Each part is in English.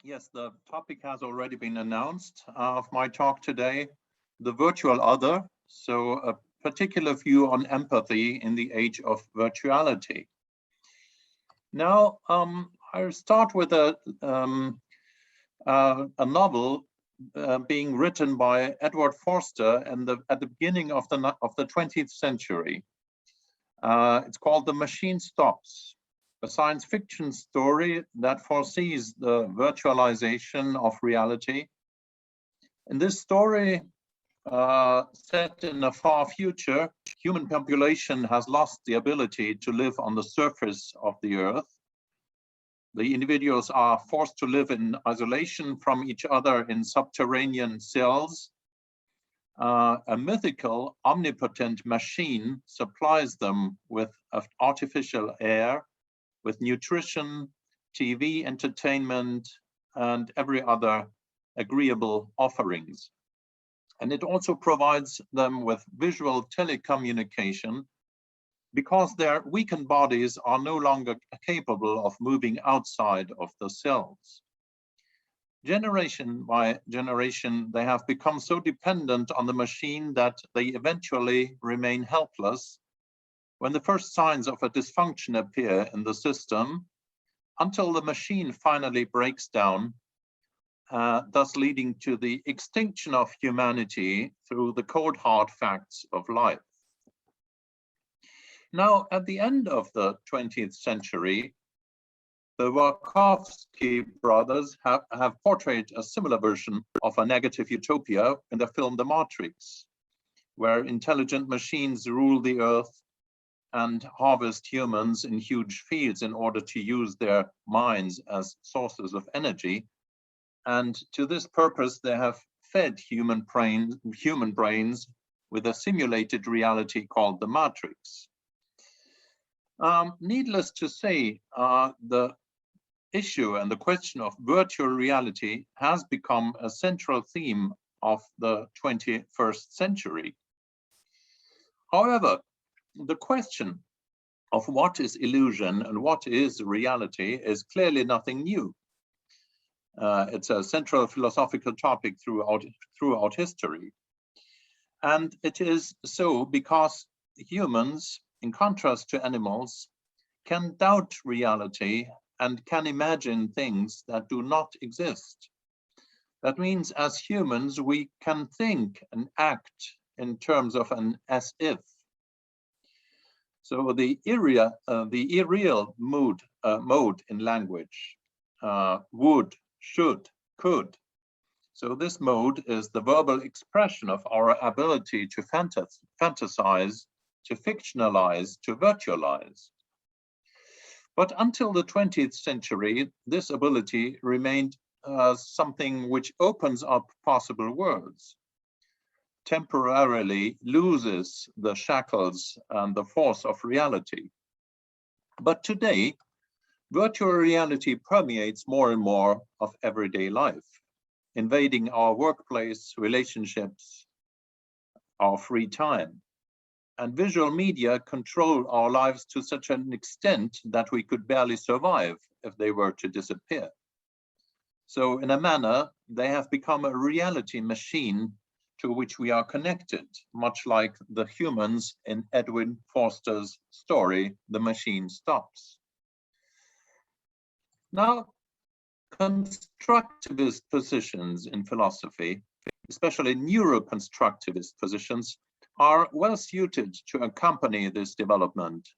Yes, the topic has already been announced of my talk today, the virtual other, so a particular view on empathy in the age of virtuality. Now, I'll start with a novel being written by Edward Forster at the beginning of the 20th century. It's called The Machine Stops, a science fiction story that foresees the virtualization of reality. In this story, set in a far future, human population has lost the ability to live on the surface of the earth. The individuals are forced to live in isolation from each other in subterranean cells. A mythical, omnipotent machine supplies them with artificial air, with nutrition, TV, entertainment, and every other agreeable offerings. And it also provides them with visual telecommunication because their weakened bodies are no longer capable of moving outside of the cells. Generation by generation, they have become so dependent on the machine that they eventually remain helpless when the first signs of a dysfunction appear in the system, until the machine finally breaks down, thus leading to the extinction of humanity through the cold hard facts of life. Now, at the end of the 20th century, the Wachowski brothers have portrayed a similar version of a negative utopia in the film The Matrix, where intelligent machines rule the earth and harvest humans in huge fields in order to use their minds as sources of energy. And to this purpose, they have fed human brains with a simulated reality called the Matrix. Needless to say, the issue and the question of virtual reality has become a central theme of the 21st century. However, the question of what is illusion and what is reality is clearly nothing new. It's a central philosophical topic throughout history. And it is so because humans, in contrast to animals, can doubt reality and can imagine things that do not exist. That means as humans, we can think and act in terms of an as if. So the irreal mode in language, would, should, could. So this mode is the verbal expression of our ability to fantasize, to fictionalize, to virtualize. But until the 20th century, this ability remained something which opens up possible worlds, temporarily loses the shackles and the force of reality. But today, virtual reality permeates more and more of everyday life, invading our workplace, relationships, our free time. And visual media control our lives to such an extent that we could barely survive if they were to disappear. So in a manner, they have become a reality machine to which we are connected, much like the humans in Edwin Forster's story, The Machine Stops. Now, constructivist positions in philosophy, especially neuroconstructivist positions, are well suited to accompany this development.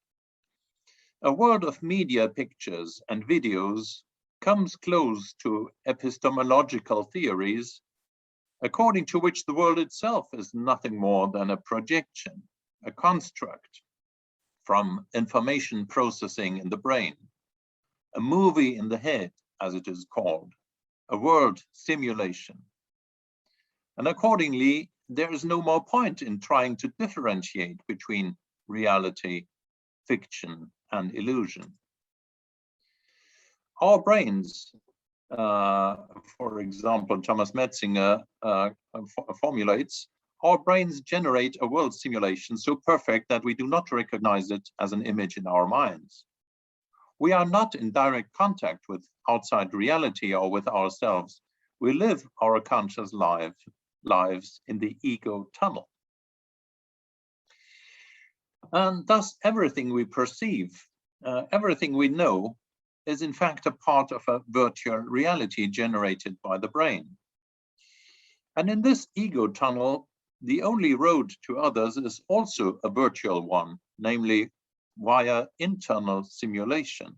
A world of media pictures and videos comes close to epistemological theories, according to which the world itself is nothing more than a projection, a construct from information processing in the brain, a movie in the head, as it is called, a world simulation. And accordingly, there is no more point in trying to differentiate between reality, fiction, and illusion. Our brains, for example, Thomas Metzinger formulates, our brains generate a world simulation so perfect that we do not recognize it as an image in our minds. We are not in direct contact with outside reality or with ourselves. We live our conscious lives in the ego tunnel. And thus everything we perceive, everything we know, is in fact a part of a virtual reality generated by the brain. And in this ego tunnel, the only road to others is also a virtual one, namely via internal simulation.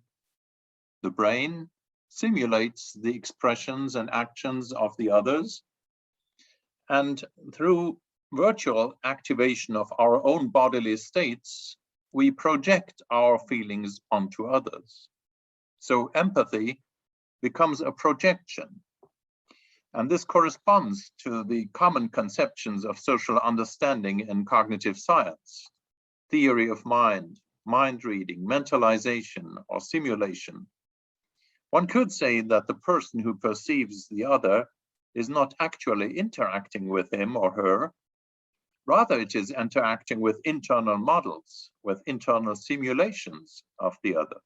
The brain simulates the expressions and actions of the others, and through virtual activation of our own bodily states, we project our feelings onto others. So empathy becomes a projection. And this corresponds to the common conceptions of social understanding in cognitive science, theory of mind, mind reading, mentalization, or simulation. One could say that the person who perceives the other is not actually interacting with him or her. Rather, it is interacting with internal models, with internal simulations of the other.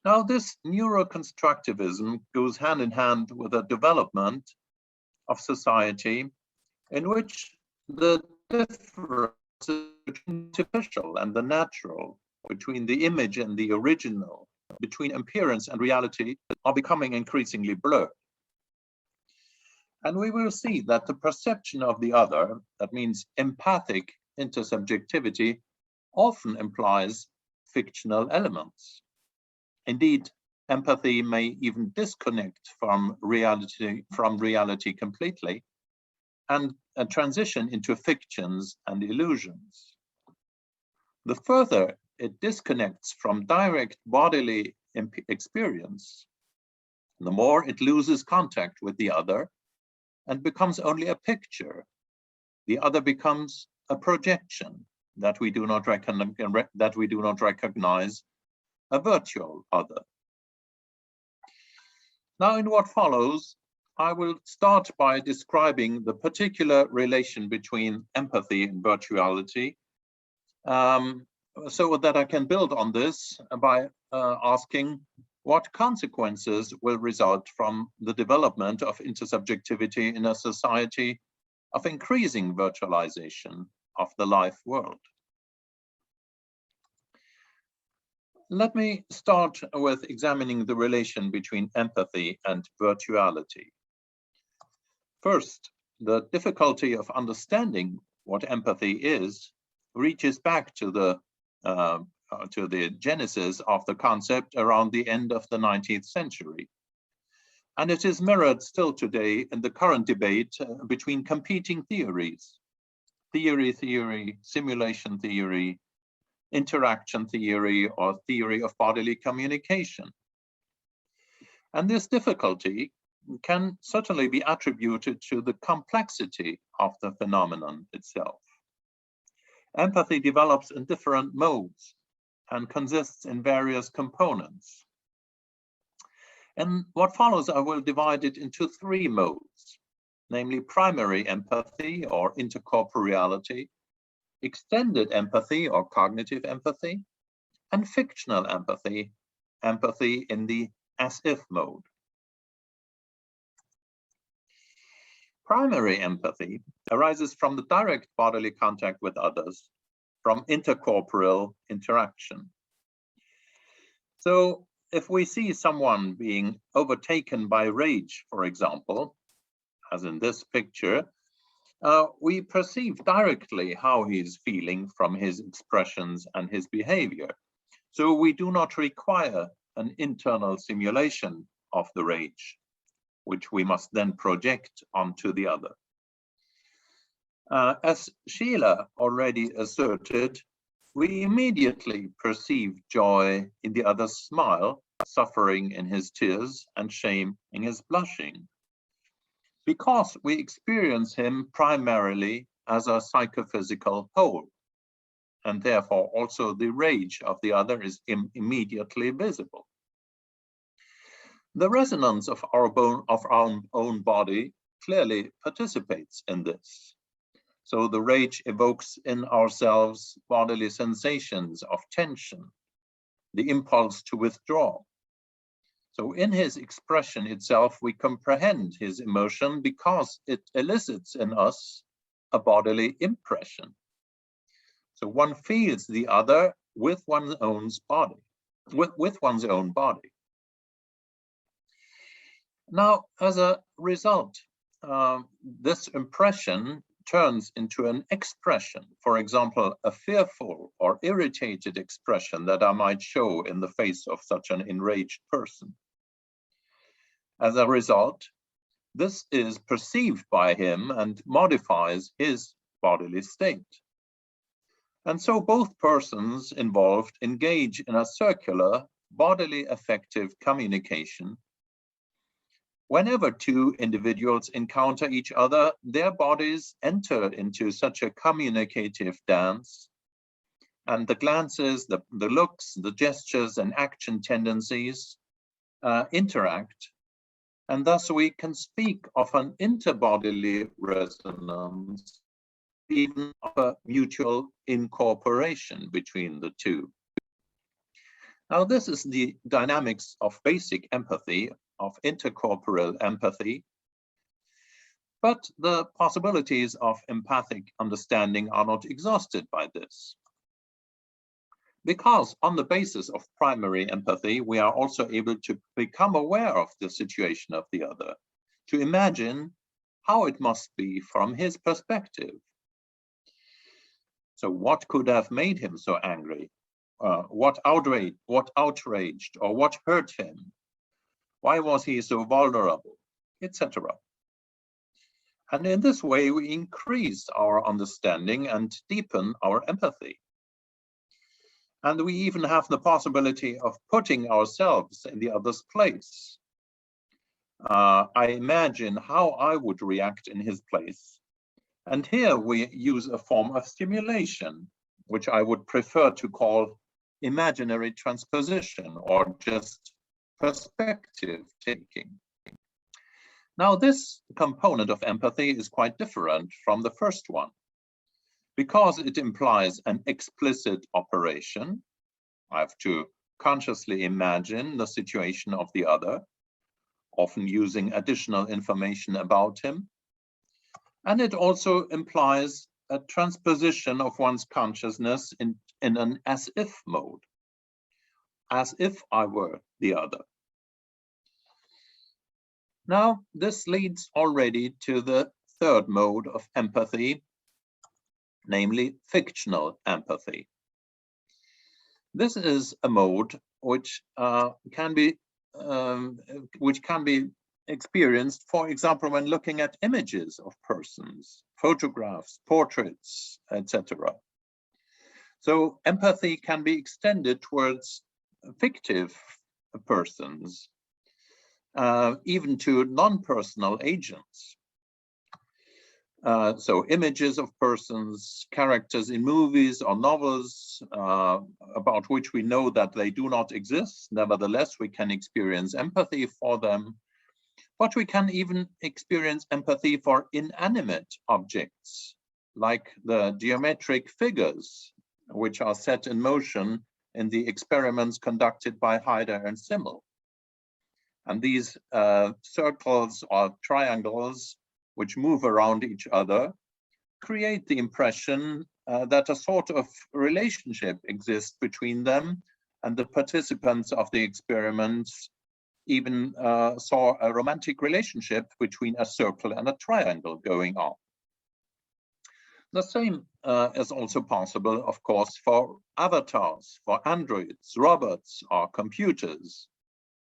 Now, this neuroconstructivism goes hand in hand with a development of society in which the difference between the artificial and the natural, between the image and the original, between appearance and reality, are becoming increasingly blurred. And we will see that the perception of the other, that means empathic intersubjectivity, often implies fictional elements. Indeed, empathy may even disconnect from reality completely and transition into fictions and illusions. The further it disconnects from direct bodily experience, the more it loses contact with the other and becomes only a picture. The other becomes a projection that we do not recognize, a virtual other. Now, in what follows, I will start by describing the particular relation between empathy and virtuality, so that I can build on this by asking what consequences will result from the development of intersubjectivity in a society of increasing virtualization of the life world. Let me start with examining the relation between empathy and virtuality. First, the difficulty of understanding what empathy is reaches back to the genesis of the concept around the end of the 19th century. And it is mirrored still today in the current debate between competing theories: theory, simulation theory, interaction theory, or theory of bodily communication. And this difficulty can certainly be attributed to the complexity of the phenomenon itself. Empathy develops in different modes and consists in various components. And what follows, I will divide it into three modes, namely primary empathy or intercorporeality, extended empathy or cognitive empathy, and fictional empathy, empathy in the as-if mode. Primary empathy arises from the direct bodily contact with others, from intercorporeal interaction. So if we see someone being overtaken by rage, for example, as in this picture, we perceive directly how he's feeling from his expressions and his behavior. So we do not require an internal simulation of the rage, which we must then project onto the other. As Sheila already asserted, we immediately perceive joy in the other's smile, suffering in his tears, and shame in his blushing, because we experience him primarily as a psychophysical whole, and therefore also the rage of the other is immediately visible. The resonance of our own body clearly participates in this. So the rage evokes in ourselves bodily sensations of tension, the impulse to withdraw. So in his expression itself, we comprehend his emotion because it elicits in us a bodily impression. So one feels the other with one's own body, with one's own body. Now, as a result, this impression turns into an expression. For example, a fearful or irritated expression that I might show in the face of such an enraged person. As a result, this is perceived by him and modifies his bodily state. And so both persons involved engage in a circular, bodily affective communication. Whenever two individuals encounter each other, their bodies enter into such a communicative dance, and the glances, the looks, the gestures, and action tendencies interact. And thus we can speak of an interbodily resonance, even of a mutual incorporation between the two. Now, this is the dynamics of basic empathy, of intercorporeal empathy, but the possibilities of empathic understanding are not exhausted by this. Because on the basis of primary empathy, we are also able to become aware of the situation of the other, to imagine how it must be from his perspective. So what could have made him so angry? What outraged, or what hurt him? Why was he so vulnerable, etc. And in this way, we increase our understanding and deepen our empathy. And we even have the possibility of putting ourselves in the other's place. I imagine how I would react in his place. And here we use a form of stimulation, which I would prefer to call imaginary transposition or just perspective taking. Now, this component of empathy is quite different from the first one, because it implies an explicit operation. I have to consciously imagine the situation of the other, often using additional information about him. And it also implies a transposition of one's consciousness in an as-if mode, as if I were the other. Now, this leads already to the third mode of empathy, namely fictional empathy. This is a mode which can be experienced, for example, when looking at images of persons, photographs, portraits, etc. So empathy can be extended towards fictive persons, even to non-personal agents. So images of persons, characters in movies or novels about which we know that they do not exist. Nevertheless, we can experience empathy for them, but we can even experience empathy for inanimate objects, like the geometric figures, which are set in motion in the experiments conducted by Heider and Simmel. And these circles or triangles, which move around each other, create the impression that a sort of relationship exists between them, and the participants of the experiments even saw a romantic relationship between a circle and a triangle going on. The same is also possible, of course, for avatars, for androids, robots, or computers,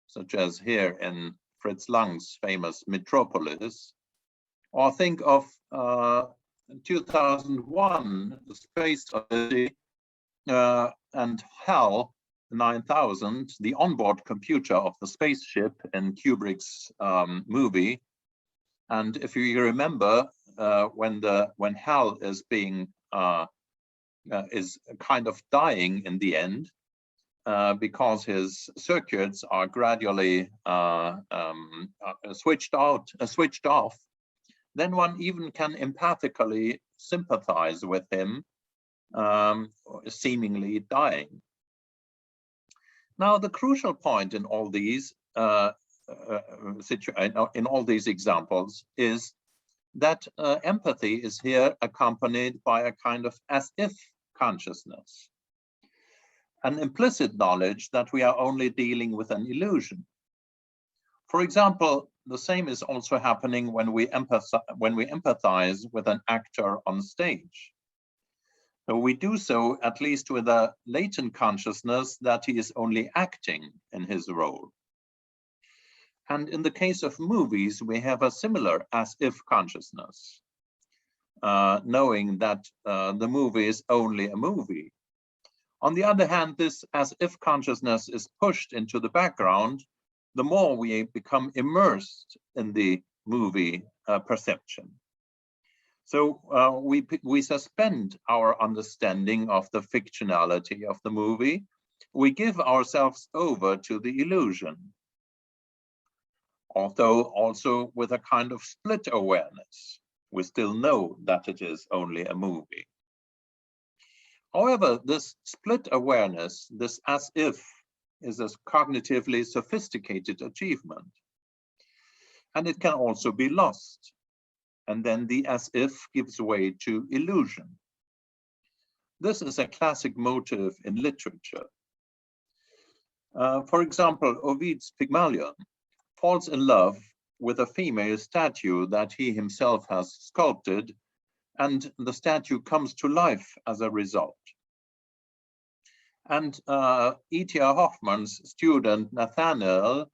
such as here in Fritz Lang's famous Metropolis. Or think of 2001, The Space Odyssey, and HAL 9000, the onboard computer of the spaceship in Kubrick's movie. And if you remember, when HAL is is kind of dying in the end, because his circuits are gradually switched off, then one even can empathically sympathize with him, seemingly dying. Now, the crucial point in all these examples is that empathy is here accompanied by a kind of as-if consciousness, an implicit knowledge that we are only dealing with an illusion. For example, the same is also happening when we empathize with an actor on stage. So we do so at least with a latent consciousness that he is only acting in his role. And in the case of movies, we have a similar as-if consciousness, knowing that the movie is only a movie. On the other hand, this as-if consciousness is pushed into the background, the more we become immersed in the movie perception. So we suspend our understanding of the fictionality of the movie. We give ourselves over to the illusion, although also with a kind of split awareness. We still know that it is only a movie. However, this split awareness, this as-if, is a cognitively sophisticated achievement. And it can also be lost. And then the as-if gives way to illusion. This is a classic motive in literature. For example, Ovid's Pygmalion falls in love with a female statue that he himself has sculpted, and the statue comes to life as a result. And E.T.R. Hoffmann's student Nathaniel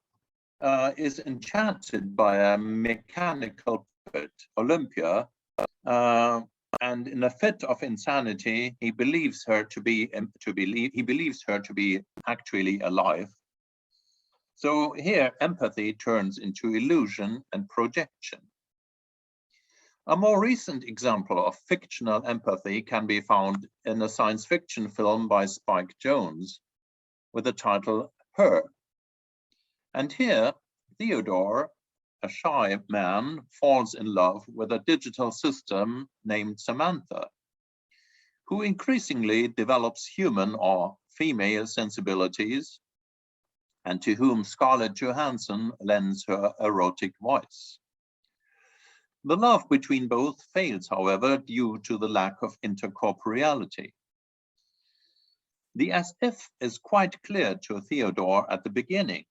is enchanted by a mechanical puppet, Olympia, and in a fit of insanity, he believes her to be actually alive. So here, empathy turns into illusion and projection. A more recent example of fictional empathy can be found in a science fiction film by Spike Jonze with the title Her. And here, Theodore, a shy man, falls in love with a digital system named Samantha, who increasingly develops human or female sensibilities, and to whom Scarlett Johansson lends her erotic voice. The love between both fails, however, due to the lack of intercorporeality. The as-if is quite clear to Theodore at the beginning,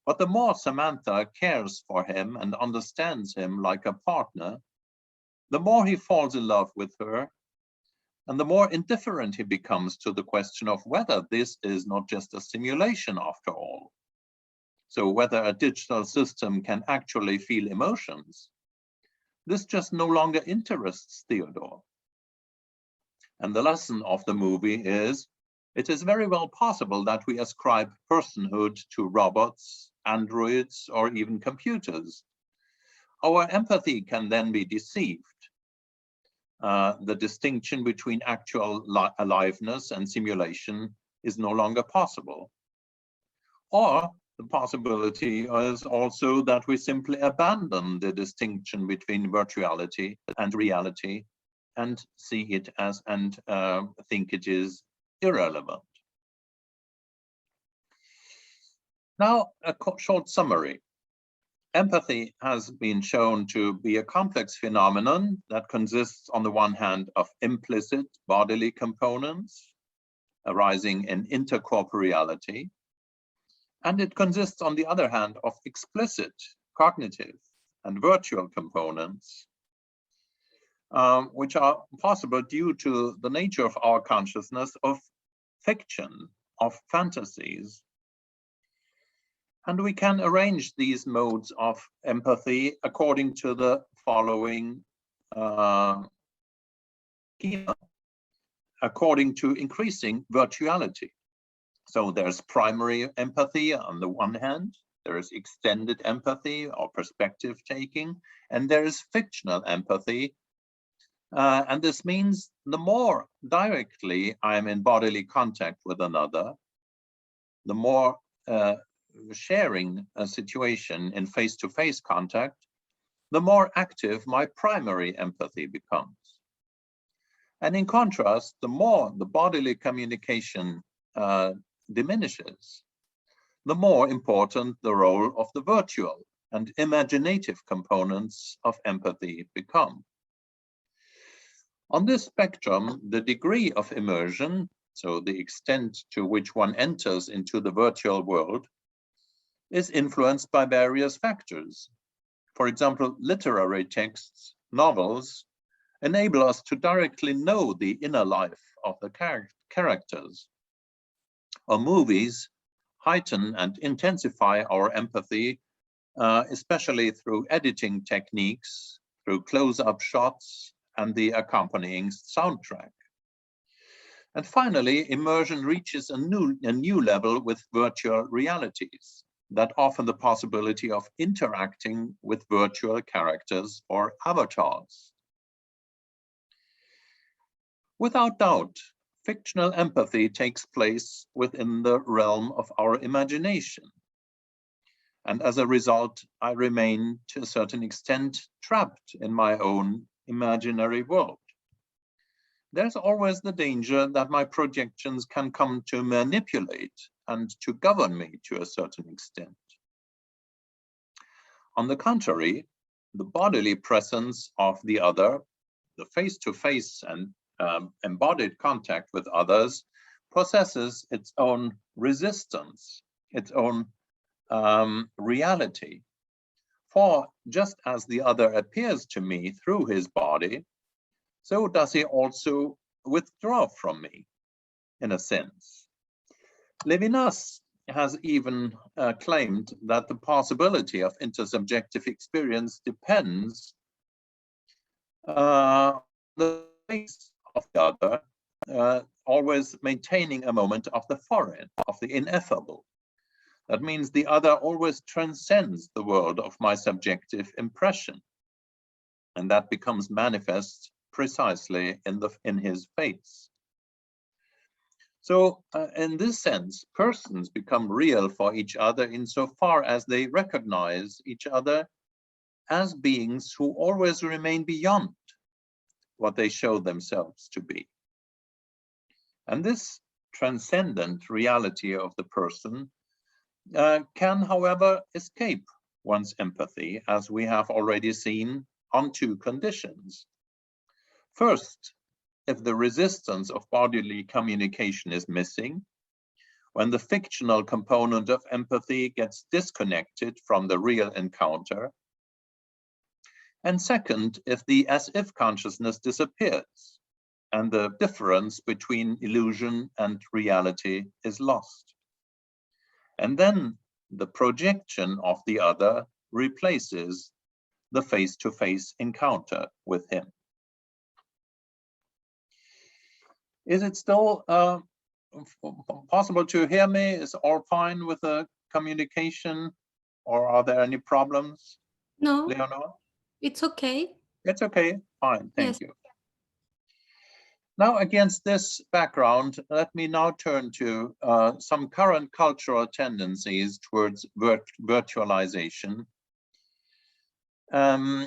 but the more Samantha cares for him and understands him like a partner, the more he falls in love with her, and the more indifferent he becomes to the question of whether this is not just a simulation after all. So whether a digital system can actually feel emotions. This just no longer interests Theodore. And the lesson of the movie is, it is very well possible that we ascribe personhood to robots, androids, or even computers. Our empathy can then be deceived. The distinction between actual aliveness and simulation is no longer possible. Or the possibility is also that we simply abandon the distinction between virtuality and reality and see it as and think it is irrelevant. Now, a short summary. Empathy has been shown to be a complex phenomenon that consists, on the one hand, of implicit bodily components arising in intercorporeality, and it consists, on the other hand, of explicit cognitive and virtual components, which are possible due to the nature of our consciousness of fiction, of fantasies. And we can arrange these modes of empathy according to the following schema, according to increasing virtuality. So there's primary empathy on the one hand, there is extended empathy or perspective taking, and there is fictional empathy. And this means the more directly I am in bodily contact with another, the more sharing a situation in face-to-face contact, the more active my primary empathy becomes. And in contrast, the more the bodily communication diminishes, the more important the role of the virtual and imaginative components of empathy become. On this spectrum, the degree of immersion, so the extent to which one enters into the virtual world, is influenced by various factors. For example, literary texts, novels, enable us to directly know the inner life of the characters. Or movies heighten and intensify our empathy, especially through editing techniques, through close-up shots, and the accompanying soundtrack. And finally, immersion reaches a new level with virtual realities that offer the possibility of interacting with virtual characters or avatars. Without doubt, fictional empathy takes place within the realm of our imagination. And as a result, I remain to a certain extent trapped in my own imaginary world. There's always the danger that my projections can come to manipulate and to govern me to a certain extent. On the contrary, the bodily presence of the other, the face-to-face and embodied contact with others, possesses its own resistance, its own reality. For just as the other appears to me through his body, so does he also withdraw from me, in a sense. Levinas has even claimed that the possibility of intersubjective experience depends on the face of the other, always maintaining a moment of the foreign, of the ineffable. That means the other always transcends the world of my subjective impression, and that becomes manifest precisely in his face. So in this sense, persons become real for each other insofar as they recognize each other as beings who always remain beyond what they show themselves to be. And this transcendent reality of the person can, however, escape one's empathy, as we have already seen, on two conditions. First, if the resistance of bodily communication is missing, when the fictional component of empathy gets disconnected from the real encounter. And second, if the as-if consciousness disappears and the difference between illusion and reality is lost. And then the projection of the other replaces the face-to-face encounter with him. Is it still possible to hear me? Is all fine with the communication, or are there any problems? No, Leonor? it's okay. It's okay, fine, thank Yes. you. Now, against this background, let me now turn to some current cultural tendencies towards virtualization,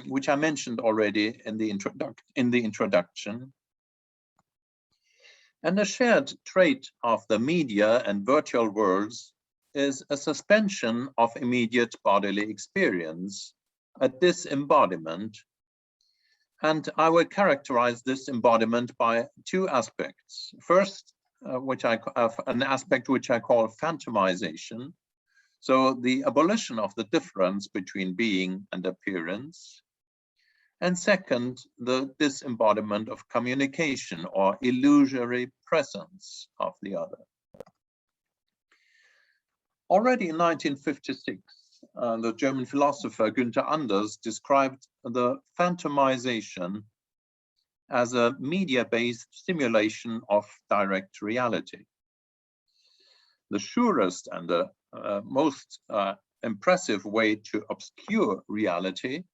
which I mentioned already in the introduction. And a shared trait of the media and virtual worlds is a suspension of immediate bodily experience, a disembodiment. And I will characterize this embodiment by two aspects. First, an aspect which I call phantomization. So the abolition of the difference between being and appearance. And second, the disembodiment of communication or illusory presence of the other. Already in 1956, the German philosopher Günther Anders described the phantomization as a media-based simulation of direct reality. The surest and the most impressive way to obscure reality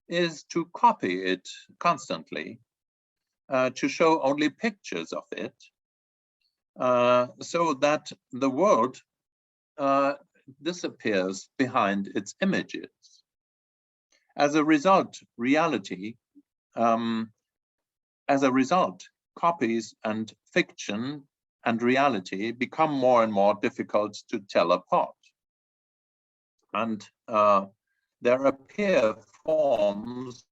is to copy it constantly, to show only pictures of it, so that the world disappears behind its images. As a result, copies and fiction and reality become more and more difficult to tell apart. And there appear forms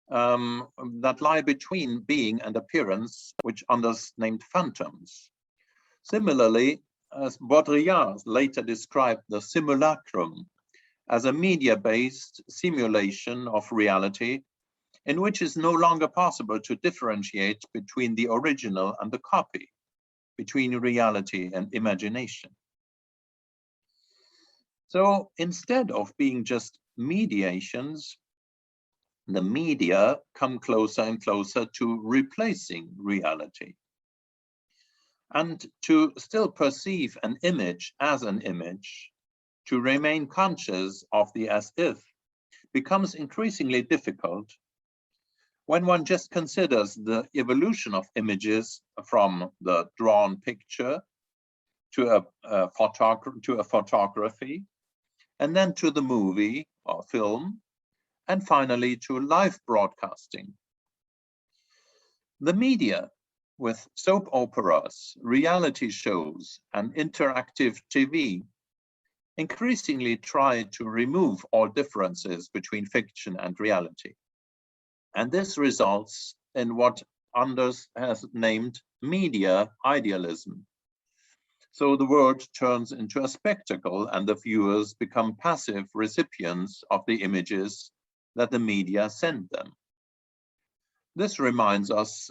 that lie between being and appearance, which others named phantoms. Similarly, as Baudrillard later described the simulacrum as a media-based simulation of reality in which it's no longer possible to differentiate between the original and the copy, between reality and imagination. So instead of being just mediations, the media come closer and closer to replacing reality. And to still perceive an image as an image, to remain conscious of the as if, becomes increasingly difficult when one just considers the evolution of images from the drawn picture to a photography, and then to the movie or film, and finally to live broadcasting. The media, with soap operas, reality shows, and interactive TV, increasingly try to remove all differences between fiction and reality. And this results in what Anders has named media idealism. So the world turns into a spectacle and the viewers become passive recipients of the images that the media send them. This reminds us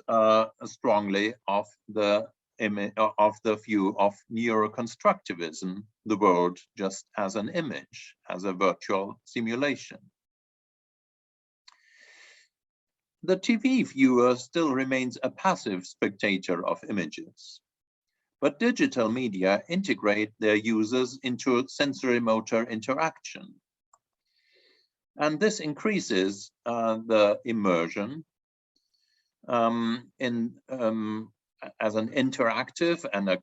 strongly of the view of neuroconstructivism, the world just as an image, as a virtual simulation. The TV viewer still remains a passive spectator of images, but digital media integrate their users into sensory-motor interaction. And this increases the immersion as an interactive and a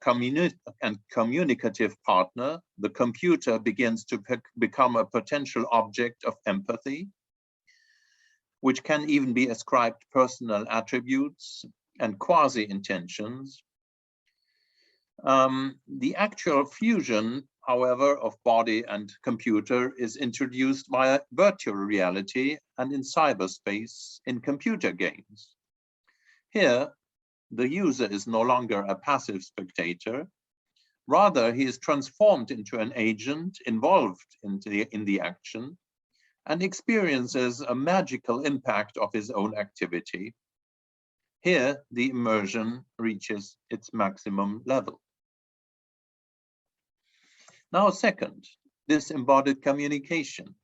communicative partner. The computer begins to become a potential object of empathy, which can even be ascribed personal attributes and quasi-intentions. The actual fusion, however, of body and computer is introduced via virtual reality and in cyberspace in computer games. Here, the user is no longer a passive spectator. Rather, he is transformed into an agent involved in the action and experiences a magical impact of his own activity. Here, the immersion reaches its maximum level. Now, second, disembodied communication.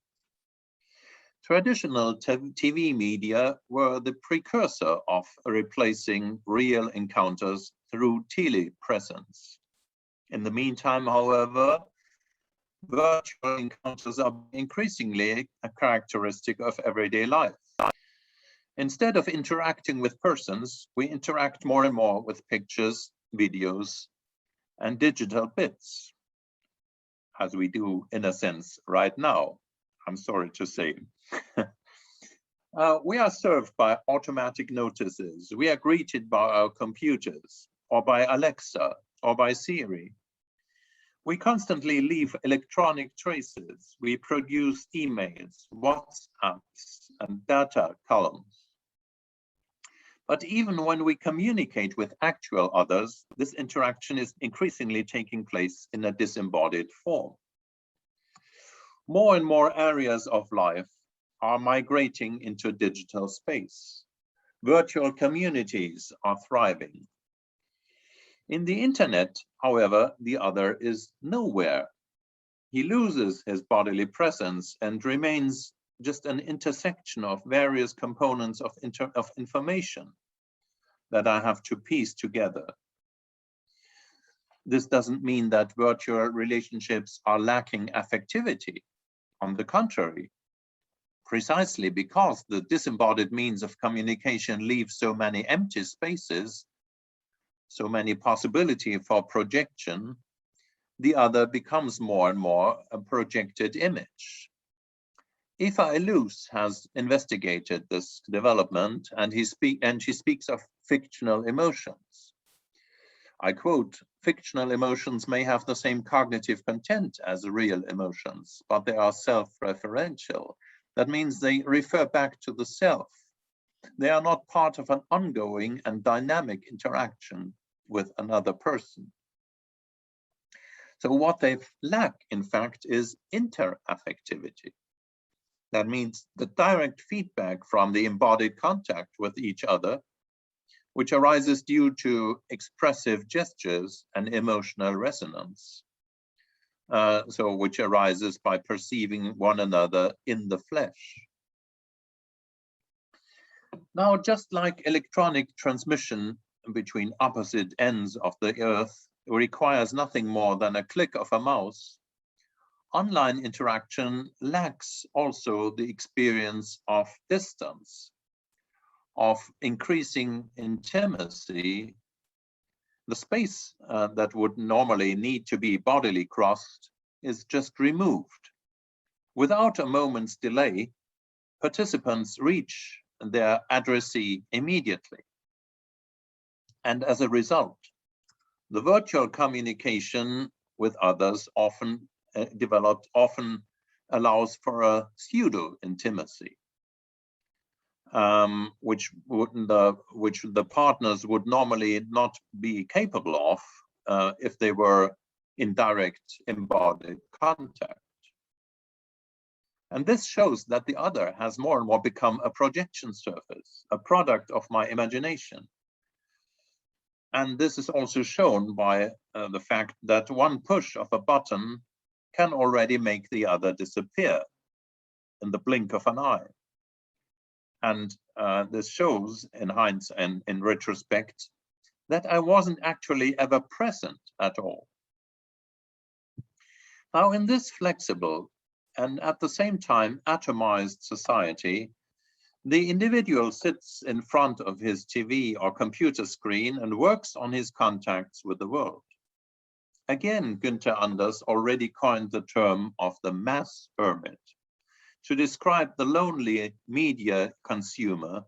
Traditional TV media were the precursor of replacing real encounters through telepresence. In the meantime, however, virtual encounters are increasingly a characteristic of everyday life. Instead of interacting with persons, we interact more and more with pictures, videos, and digital bits, as we do in a sense right now, I'm sorry to say. We are served by automatic notices. We are greeted by our computers, or by Alexa, or by Serie. We constantly leave electronic traces. We produce emails, WhatsApps, and data columns. But even when we communicate with actual others, this interaction is increasingly taking place in a disembodied form. More and more areas of life are migrating into digital space. Virtual communities are thriving. In the internet, however, the other is nowhere. He loses his bodily presence and remains just an intersection of various components of information that I have to piece together. This doesn't mean that virtual relationships are lacking affectivity. On the contrary, precisely because the disembodied means of communication leave so many empty spaces, so many possibilities for projection, the other becomes more and more a projected image. Eva Illouz has investigated this development, and she speaks of fictional emotions. I quote, fictional emotions may have the same cognitive content as real emotions, but they are self-referential. That means they refer back to the self. They are not part of an ongoing and dynamic interaction with another person. So what they lack, in fact, is interaffectivity. That means the direct feedback from the embodied contact with each other, which arises due to expressive gestures and emotional resonance. So which arises by perceiving one another in the flesh. Now, just like electronic transmission between opposite ends of the earth requires nothing more than a click of a mouse, online interaction lacks also the experience of distance, of increasing intimacy. The space that would normally need to be bodily crossed is just removed. Without a moment's delay, participants reach their addressee immediately. And as a result, the virtual communication with others often developed often allows for a pseudo-intimacy, which the partners would normally not be capable of if they were in direct embodied contact. And this shows that the other has more and more become a projection surface, a product of my imagination. And this is also shown by the fact that one push of a button can already make the other disappear in the blink of an eye. And this shows in hindsight and in retrospect that I wasn't actually ever present at all. Now, in this flexible and at the same time atomized society, the individual sits in front of his TV or computer screen and works on his contacts with the world. Again, Günther Anders already coined the term of the mass hermit to describe the lonely media consumer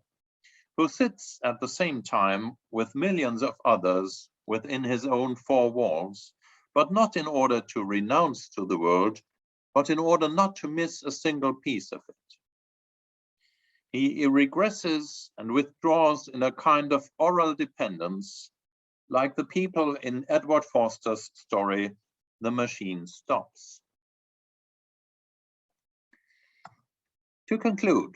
who sits at the same time with millions of others within his own four walls, but not in order to renounce to the world, but in order not to miss a single piece of it. He regresses and withdraws in a kind of oral dependence, like the people in Edward Forster's story, The Machine Stops. To conclude,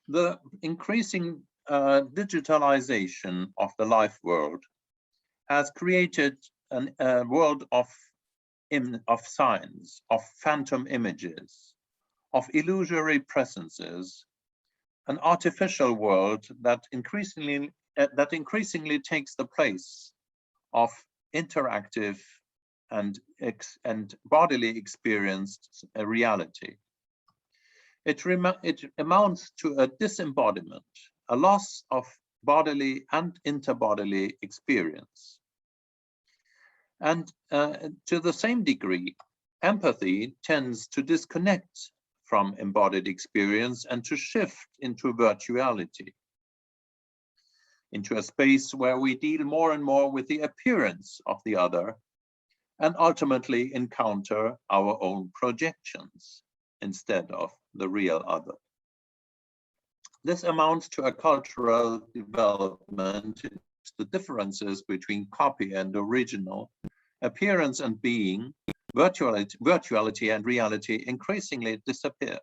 the increasing digitalization of the life world has created a world of signs, of phantom images, of illusory presences, an artificial world that increasingly takes the place of interactive and bodily experienced reality. It amounts to a disembodiment, a loss of bodily and interbodily experience. And to the same degree, empathy tends to disconnect from embodied experience and to shift into virtuality, into a space where we deal more and more with the appearance of the other and ultimately encounter our own projections instead of the real other. This amounts to a cultural development. It's the differences between copy and original, appearance and being, virtuality and reality increasingly disappear.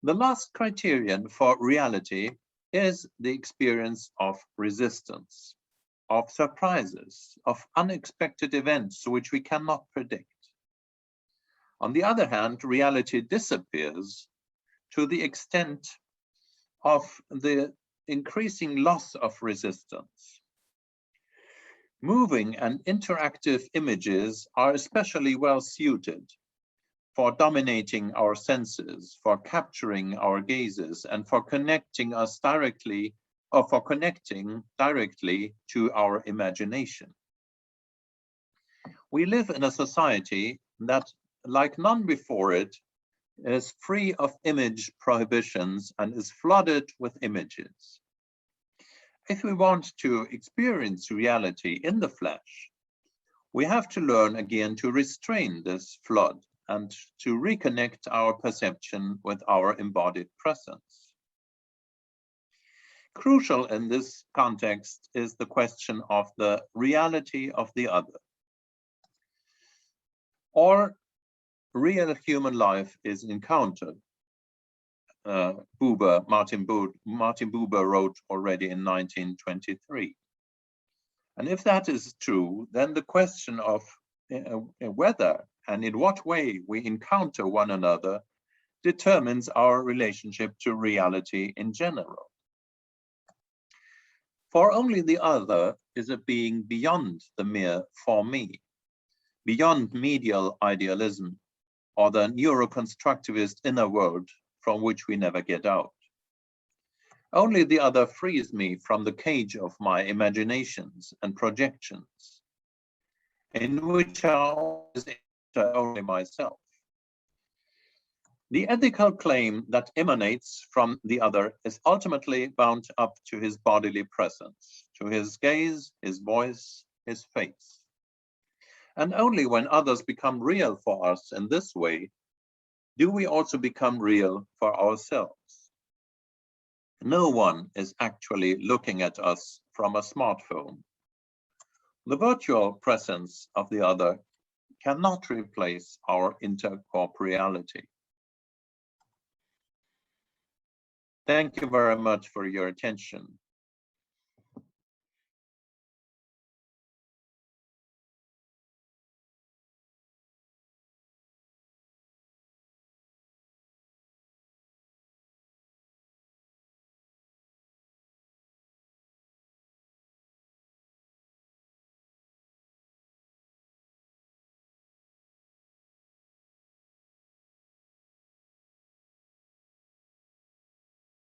The last criterion for reality is the experience of resistance, of surprises, of unexpected events which we cannot predict. On the other hand, reality disappears to the extent of the increasing loss of resistance. Moving and interactive images are especially well suited for dominating our senses, for capturing our gazes, and for connecting us directly, or for connecting directly to our imagination. We live in a society that, like none before it, is free of image prohibitions and is flooded with images. If we want to experience reality in the flesh, we have to learn again to restrain this flood and to reconnect our perception with our embodied presence. Crucial in this context is the question of the reality of the other. All real human life is encountered. Martin Buber wrote already in 1923. And if that is true, then the question of whether and in what way we encounter one another determines our relationship to reality in general. For only the other is a being beyond the mere for me, beyond medial idealism or the neuroconstructivist inner world from which we never get out. Only the other frees me from the cage of my imaginations and projections, in which I always enter only myself. The ethical claim that emanates from the other is ultimately bound up to his bodily presence, to his gaze, his voice, his face. And only when others become real for us in this way do we also become real for ourselves. No one is actually looking at us from a smartphone. The virtual presence of the other cannot replace our intercorporeality. Thank you very much for your attention.